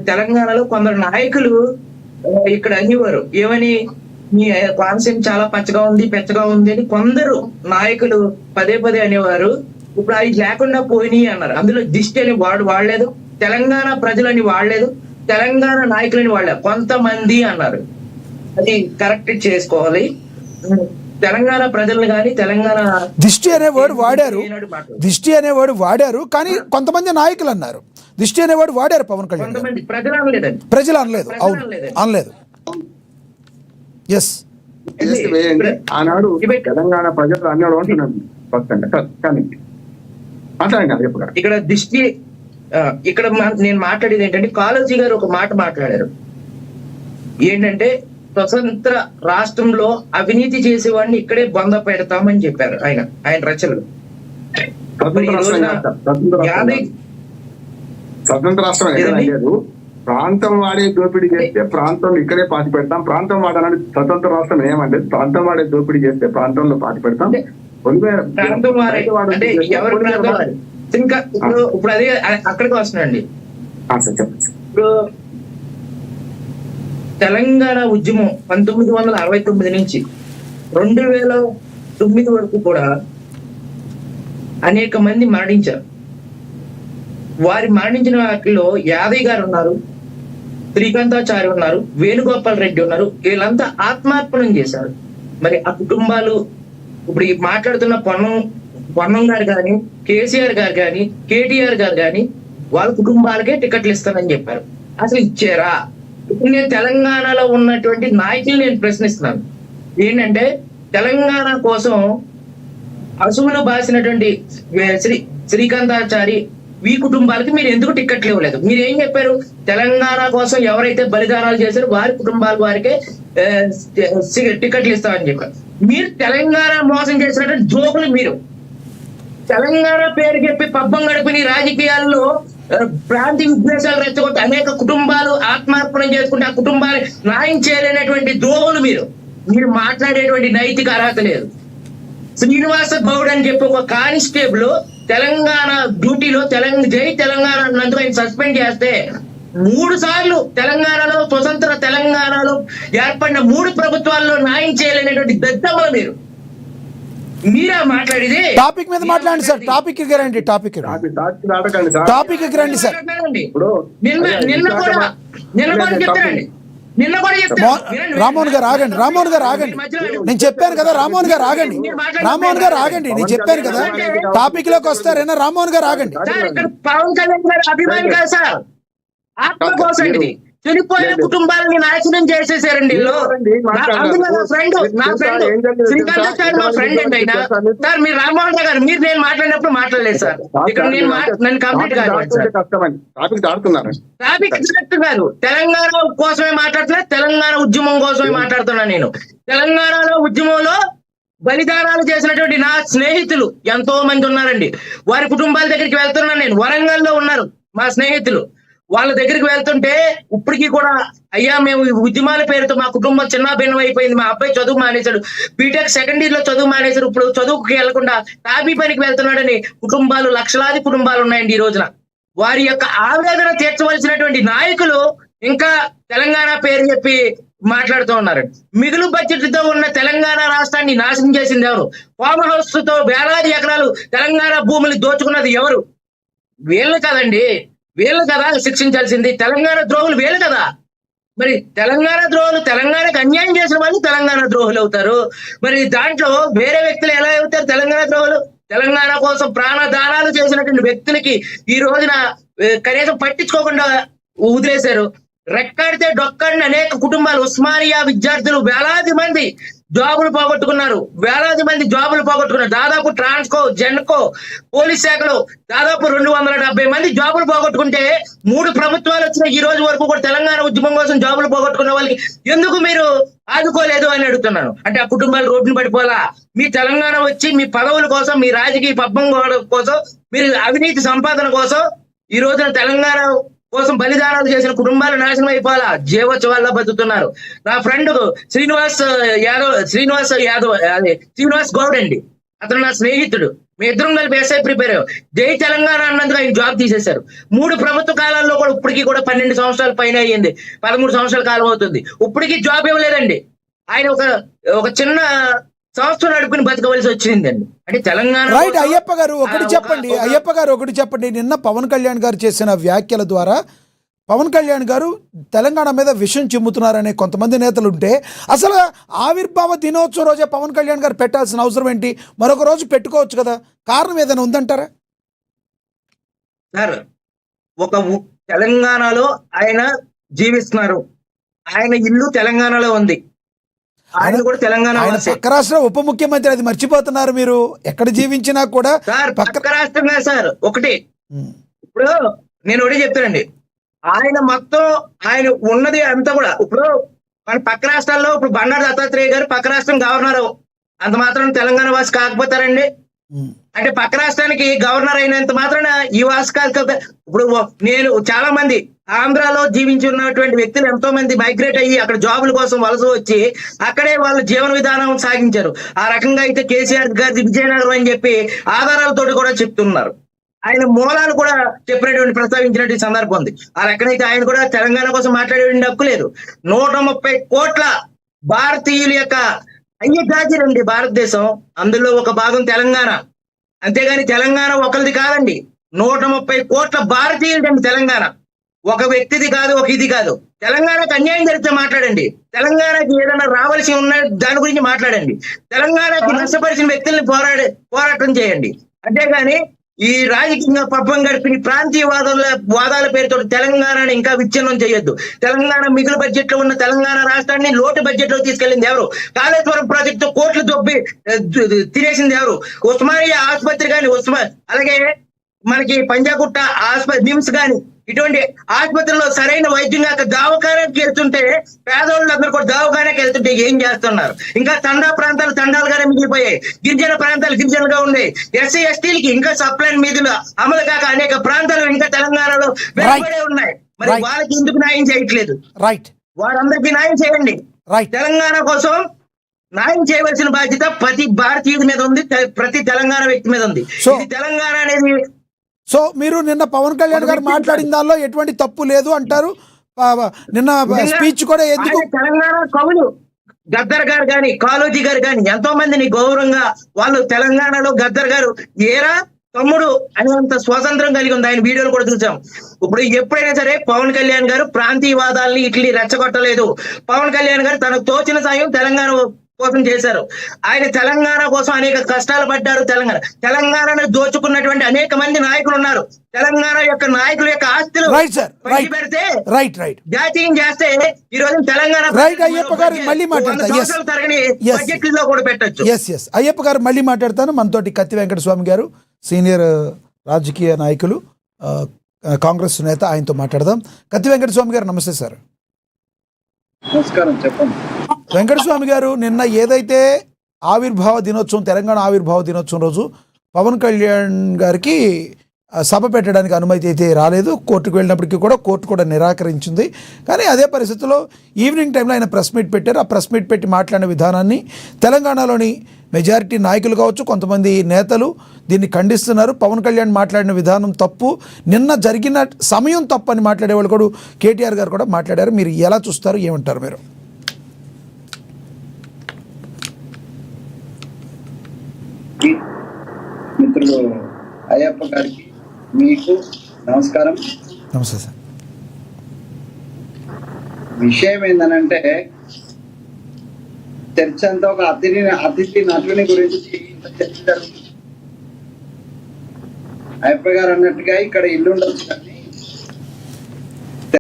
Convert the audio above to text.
తెలంగాణలో కొందరు నాయకులు ఇక్కడ అనేవారు ఏమని, మీ కాన్సెప్ట్ చాలా పెచ్చగా ఉంది అని కొందరు నాయకులు పదే పదే అనేవారు. ఇప్పుడు అవి లేకుండా పోయినాయి అన్నారు. అందులో దిష్టి అని వాడలేదు, తెలంగాణ ప్రజలని వాడలేదు, తెలంగాణ నాయకులని వాడలేదు, కొంతమంది అన్నారు. అది కరెక్ట్ చేసుకోవాలి. తెలంగాణ ప్రజలను కానీ తెలంగాణ దిష్టి అనేవాడు వాడారు కానీ కొంతమంది నాయకులు అన్నారు. దిష్టి అనేవాడు వాడారు పవన్ కళ్యాణ్, కొంతమంది ప్రజలు అనలేదు. అవును, అనలేదు. ఎస్, ఆనాడు తెలంగాణ ప్రజలు అన్నాడు అంటున్నాను. ఇక్కడ దిష్టి ఇక్కడ నేను మాట్లాడేది ఏంటంటే, కాళోజీ గారు ఒక మాట మాట్లాడారు. ఏంటంటే స్వతంత్ర రాష్ట్రంలో అవినీతి చేసేవాడిని ఇక్కడే బొంద పెడతామని చెప్పారు ఆయన రచనలు. స్వతంత్ర రాష్ట్రం లేదు, ప్రాంతం వాడే దోపిడీ చేస్తే ప్రాంతంలో ఇక్కడే పాతి పెడతాం, ప్రాంతం వాడాలని స్వతంత్ర రాష్ట్రం ఏమంటే ప్రాంతం వాడే దోపిడీ చేస్తే ప్రాంతంలో పాతి పెడతాం. ఇంకా ఇప్పుడు అదే అక్కడికి వస్తున్నాండి. ఇప్పుడు తెలంగాణ ఉద్యమం 1969 నుంచి 2009 వరకు కూడా అనేక మంది మరణించారు. వారి మరణించిన వాటిలో యాదయ్య గారు ఉన్నారు, శ్రీకాంతాచారి ఉన్నారు, వేణుగోపాల్ రెడ్డి ఉన్నారు. వీళ్ళంతా ఆత్మార్పణం చేశారు. మరి ఆ కుటుంబాలు ఇప్పుడు మాట్లాడుతున్న పొన్నం గారు కానీ, కేసీఆర్ గారు కానీ, కేటీఆర్ గారు కానీ వాళ్ళ కుటుంబాలకే టికెట్లు ఇస్తానని చెప్పారు. అసలు ఇచ్చారా? ఇప్పుడు నేను తెలంగాణలో ఉన్నటువంటి నాయకులు నేను ప్రశ్నిస్తున్నాను. ఏంటంటే తెలంగాణ కోసం అసువులు బాసినటువంటి శ్రీకాంతాచారి ఈ కుటుంబాలకి మీరు ఎందుకు టికెట్లు ఇవ్వలేదు? మీరు ఏం చెప్పారు? తెలంగాణ కోసం ఎవరైతే బలిదానాలు చేశారో వారి కుటుంబాల వారికే టికెట్లు ఇస్తామని చెప్పారు. మీరు తెలంగాణ మోసం చేసినటువంటి జోకులు. మీరు తెలంగాణ పేరు చెప్పి పబ్బం గడిపిన రాజకీయాల్లో ప్రాంతీయ ఉద్దేశాలు రెచ్చగొట్టి అనేక కుటుంబాలు ఆత్మార్పణం చేసుకుంటే ఆ కుటుంబాలు న్యాయం చేయలేనటువంటి ద్రోహులు. మీరు మాట్లాడేటువంటి నైతిక అర్హత లేదు. శ్రీనివాస గౌడ్ అని చెప్పి ఒక కానిస్టేబుల్ తెలంగాణ డ్యూటీలో జై తెలంగాణ అన్నందుకు ఆయన సస్పెండ్ చేస్తే 3 సార్లు తెలంగాణలో స్వతంత్ర తెలంగాణలో ఏర్పడిన 3 ప్రభుత్వాల్లో న్యాయం చేయలేనటువంటి దద్దమ్మ మీరా మాట్లాడేది? టాపిక్ మీద మాట్లాడండి సార్. టాపిక్ రండి సార్. నిన్న కూడా చెప్తానండి. రామోహన్ గారు ఆగండి. నేను చెప్పాను కదా, రామోహన్ గారు ఆగండి. నేను చెప్పాను కదా, టాపిక్ లోకి వస్తారేనా? రామోహన్ గారు ఆగండి. పవన్ కళ్యాణ్ గారు అభిమాని కాదు సార్, ఆత్మ కోసం ఇది. చనిపోయిన కుటుంబాలని నాశనం చేసేసారండి. నా ఫ్రెండ్ శ్రీకాంతాచారి మా ఫ్రెండ్ అండి ఆయన. సార్ మీరు రామోహన్ గారు నేను మాట్లాడినప్పుడు మాట్లాడలేదు సార్. ఇక్కడ నన్ను కంప్లీట్ గారు తెలంగాణ కోసమే మాట్లాడలేదు, తెలంగాణ ఉద్యమం కోసమే మాట్లాడుతున్నా. నేను తెలంగాణలో ఉద్యమంలో బలిదానాలు చేసినటువంటి నా స్నేహితులు ఎంతో మంది ఉన్నారండి. వారి కుటుంబాల దగ్గరికి వెళ్తున్నాను నేను. వరంగల్లో ఉన్నారు మా స్నేహితులు. వాళ్ళ దగ్గరికి వెళ్తుంటే ఇప్పటికీ కూడా, అయ్యా మేము ఉద్యమాల పేరుతో మా కుటుంబం చిన్న భిన్నం అయిపోయింది, మా అబ్బాయి చదువు మానేశాడు, బీటెక్ సెకండ్ ఇయర్ లో చదువు మానేశారు, ఇప్పుడు చదువుకి వెళ్లకుండా టాబీ పనికి వెళ్తున్నాడని కుటుంబాలు, లక్షలాది కుటుంబాలు ఉన్నాయండి ఈ రోజున. వారి యొక్క ఆవేదన తీర్చవలసినటువంటి నాయకులు ఇంకా తెలంగాణ పేరు చెప్పి మాట్లాడుతూ ఉన్నారు. మిగులు బడ్జెట్ తో ఉన్న తెలంగాణ రాష్ట్రాన్ని నాశనం చేసింది ఎవరు? ఫామ్ హౌస్ తో వేలాది ఎకరాలు తెలంగాణ భూములు దోచుకున్నది ఎవరు? వీళ్ళు కదండి. వీళ్ళు కదా శిక్షించాల్సింది. తెలంగాణ ద్రోహులు వీళ్ళు కదా. మరి తెలంగాణ ద్రోహులు, తెలంగాణకు అన్యాయం చేసిన వాళ్ళు తెలంగాణ ద్రోహులు అవుతారు. మరి దాంట్లో వేరే వ్యక్తులు ఎలా అవుతారు తెలంగాణ ద్రోహులు? తెలంగాణ కోసం ప్రాణదానాలు చేసినటువంటి వ్యక్తులకి ఈ రోజున కనీసం పట్టించుకోకుండా వదిలేశారు. రెక్కాడితే డొక్కాడిన అనేక కుటుంబాలు, ఉస్మానియా విద్యార్థులు వేలాది మంది జాబులు పోగొట్టుకున్నారు. దాదాపు ట్రాన్స్కో, జెన్కో, పోలీస్ శాఖలో దాదాపు 270 మంది జాబులు పోగొట్టుకుంటే 3 ప్రభుత్వాలు వచ్చిన ఈ రోజు వరకు కూడా తెలంగాణ ఉద్యమం కోసం జాబులు పోగొట్టుకున్న వాళ్ళకి ఎందుకు మీరు ఆదుకోలేదు అని అడుగుతున్నాను. అంటే ఆ కుటుంబాలు రోడ్డును పడిపోలా? మీ తెలంగాణ వచ్చి మీ పదవుల కోసం, మీ రాజకీయ పబ్బం కోసం, మీరు అవినీతి సంపాదన కోసం ఈ రోజున తెలంగాణ కోసం బలిదానాలు చేసిన కుటుంబాలు నాశనం అయిపోవాలా? జీవోత్సవాల్లో బతుకుతున్నారు. నా ఫ్రెండ్ శ్రీనివాస్ గౌడ్ అండి, అతను నా స్నేహితుడు. మీ ఇద్దరం కలిపి ఎస్ఐ ప్రిపేర్ అయ్యాం. జై తెలంగాణ అన్నందుకు ఆయన జాబ్ తీసేశారు. 3 ప్రభుత్వ కాలాల్లో కూడా ఇప్పటికీ కూడా 12 సంవత్సరాల పైన అయ్యింది, 13 సంవత్సరాల కాలం అవుతుంది, ఇప్పటికీ జాబ్ ఇవ్వలేదండి. ఆయన ఒక చిన్న సంస్థ నడుపుకుని బతకవలసి వచ్చిందండి. అంటే తెలంగాణ రైట్. అయ్యప్ప గారు ఒకటి చెప్పండి. నిన్న పవన్ కళ్యాణ్ గారు చేసిన వ్యాఖ్యల ద్వారా పవన్ కళ్యాణ్ గారు తెలంగాణ మీద విషం చిమ్ముతున్నారనే కొంతమంది నేతలు ఉంటే, అసలు ఆవిర్భావ దినోత్సవం రోజే పవన్ కళ్యాణ్ గారు పెట్టాల్సిన అవసరం ఏంటి? మరొక రోజు పెట్టుకోవచ్చు కదా. కారణం ఏదైనా ఉందంటారా? సార్, తెలంగాణలో ఆయన జీవిస్తున్నారు. ఆయన ఇల్లు తెలంగాణలో ఉంది. ఆయన కూడా తెలంగాణ పక్క రాష్ట్ర ఉప ముఖ్యమంత్రి, అది మర్చిపోతున్నారు మీరు. ఎక్కడ జీవించినా కూడా సార్ పక్క రాష్ట్రంగా సార్. ఒకటి ఇప్పుడు నేను ఒకటి చెప్తానండి, ఆయన మొత్తం ఆయన ఉన్నది అంతా కూడా ఇప్పుడు మన పక్క రాష్ట్రాల్లో ఇప్పుడు బండారు దత్తాత్రేయ గారు పక్క రాష్ట్రం గవర్నర్, అంత మాత్రం తెలంగాణ వాసి కాకపోతారండి? అంటే పక్క రాష్ట్రానికి గవర్నర్ అయినంత మాత్రాన ఈ వాసి కాదు కదా. ఇప్పుడు నేను చాలా మంది ఆంధ్రాలో జీవించి ఉన్నటువంటి వ్యక్తులు ఎంతో మంది మైగ్రేట్ అయ్యి అక్కడ జాబుల కోసం వలస వచ్చి అక్కడే వాళ్ళ జీవన విధానం సాగించారు. ఆ రకంగా అయితే కేసీఆర్ గారి విజయనగరం అని చెప్పి ఆధారాలతో కూడా చెప్తున్నారు. ఆయన మూలాలు కూడా చెప్పినటువంటి ప్రస్తావించినటువంటి సందర్భం ఉంది. ఆ రకంగా ఆయన కూడా తెలంగాణ కోసం మాట్లాడేటువంటి హక్కు లేదు. 130 కోట్ల భారతీయుల యొక్క అయ్యగాజీలండి భారతదేశం, అందులో ఒక భాగం తెలంగాణ. అంతేగాని తెలంగాణ ఒకరిది కాదండి, 130 కోట్ల భారతీయులండి తెలంగాణ. ఒక వ్యక్తిది కాదు, ఒక ఇది కాదు. తెలంగాణకు అన్యాయం జరిగితే మాట్లాడండి, తెలంగాణకి ఏదైనా రావాల్సి ఉన్న దాని గురించి మాట్లాడండి, తెలంగాణకి నష్టపరిచిన వ్యక్తుల్ని పోరాటం చేయండి. అంతేగాని ఈ రాజకీయ పబ్బం గడిపి ప్రాంతీయ వాదాల పేరుతో తెలంగాణని ఇంకా విచ్ఛిన్నం చేయొద్దు. తెలంగాణ మిగులు బడ్జెట్ లో ఉన్న తెలంగాణ రాష్ట్రాన్ని లోటు బడ్జెట్ లో తీసుకెళ్లింది ఎవరు? కాళేశ్వరం ప్రాజెక్టు కోట్లు దొబ్బి తినేసింది ఎవరు? ఉస్మానియా ఆసుపత్రి కానీ, అలాగే మనకి పంజాగుట్ట ఆసుపత్రి, నిమ్స్ కానీ, ఇటువంటి ఆసుపత్రిలో సరైన వైద్యం కాక దవాఖానాకి వెళ్తుంటే పేదవాళ్ళందరూ కూడా దవాఖానాకి వెళ్తుంటే ఏం చేస్తున్నారు? ఇంకా తండా ప్రాంతాలు తండాలుగానే మిగిలిపోయాయి, గిరిజన ప్రాంతాలు గిరిజనగా ఉన్నాయి, ఎస్సీ ఎస్టీలకి ఇంకా సప్లైన్ మీదులు అమలు కాక అనేక ప్రాంతాలు ఇంకా తెలంగాణలో వెలువడే ఉన్నాయి. మరి వాళ్ళకి ఎందుకు న్యాయం చేయట్లేదు? వారందరికీ న్యాయం చేయండి. తెలంగాణ కోసం న్యాయం చేయవలసిన బాధ్యత ప్రతి భారతీయుడి మీద ఉంది, ప్రతి తెలంగాణ వ్యక్తి మీద ఉంది. ఇది తెలంగాణ అనేది. సో మీరు నిన్న పవన్ కళ్యాణ్ గారు మాట్లాడిన దానిలో ఎటువంటి తప్పు లేదు అంటారు. నిన్న స్పీచ్ కూడా ఎందుకు? తెలంగాణ కవులు గద్దర్ గారు కానీ, కాళోజీ గారు కానీ ఎంతో మందిని గౌరవంగా వాళ్ళు తెలంగాణలో గద్దర్ గారు ఏరా తమ్ముడు అనేంత స్వాతంత్రం కలిగి ఉంది. ఆయన వీడియోలు కూడా చూసాం. ఇప్పుడు ఎప్పుడైనా సరే పవన్ కళ్యాణ్ గారు ప్రాంతీయవాదాలని ఇట్లా రెచ్చగొట్టలేదు. పవన్ కళ్యాణ్ గారు తనకు తోచిన సాయం తెలంగాణ కోసం చేశారు. ఆయన తెలంగాణ కోసం అనేక కష్టాలు పడ్డారు. తెలంగాణను దోచుకున్నటువంటి అనేక మంది నాయకులు ఉన్నారు. తెలంగాణ యొక్క నాయకుల యొక్క ఆస్తులు పెడితే జాతీయం చేస్తే ఈ రోజు తెలంగాణ తరగని బడ్జెట్లో కూడా పెట్టచ్చు. అయ్యప్ప గారు మళ్ళీ మాట్లాడతాను. మనతోటి కత్తి వెంకటస్వామి గారు, సీనియర్ రాజకీయ నాయకులు, కాంగ్రెస్ నేత, ఆయనతో మాట్లాడదాం. కత్తి వెంకటస్వామి గారు నమస్తే సార్. నమస్కారం, చెప్పండి. వెంకటస్వామి గారు, నిన్న ఏదైతే ఆవిర్భావ దినోత్సవం, తెలంగాణ ఆవిర్భావ దినోత్సవం రోజు పవన్ కళ్యాణ్ గారికి సభ పెట్టడానికి అనుమతి అయితే రాలేదు. కోర్టుకు వెళ్ళినప్పటికీ కూడా కోర్టు కూడా నిరాకరించింది. కానీ అదే పరిస్థితుల్లో ఈవినింగ్ టైంలో ఆయన ప్రెస్ మీట్ పెట్టారు. ఆ ప్రెస్ మీట్ పెట్టి మాట్లాడిన విధానాన్ని తెలంగాణలోని మెజారిటీ నాయకులు కావచ్చు, కొంతమంది నేతలు దీన్ని ఖండిస్తున్నారు. పవన్ కళ్యాణ్ మాట్లాడిన విధానం తప్పు, నిన్న జరిగిన సమయం తప్పు అని మాట్లాడేవాళ్ళు కూడా కేటీఆర్ గారు కూడా మాట్లాడారు. మీరు ఎలా చూస్తారు, ఏమంటారు మీరు? మిత్రులు అయ్యప్ప గారికి, మీకు నమస్కారం. నమస్తే సార్. విషయం ఏంటనంటే, చర్చ అంతా ఒక అతిథి నటుని గురించి చర్చ జరుగుతుంది. అయ్యప్ప గారు అన్నట్టుగా ఇక్కడ ఇల్లు ఉండొచ్చు,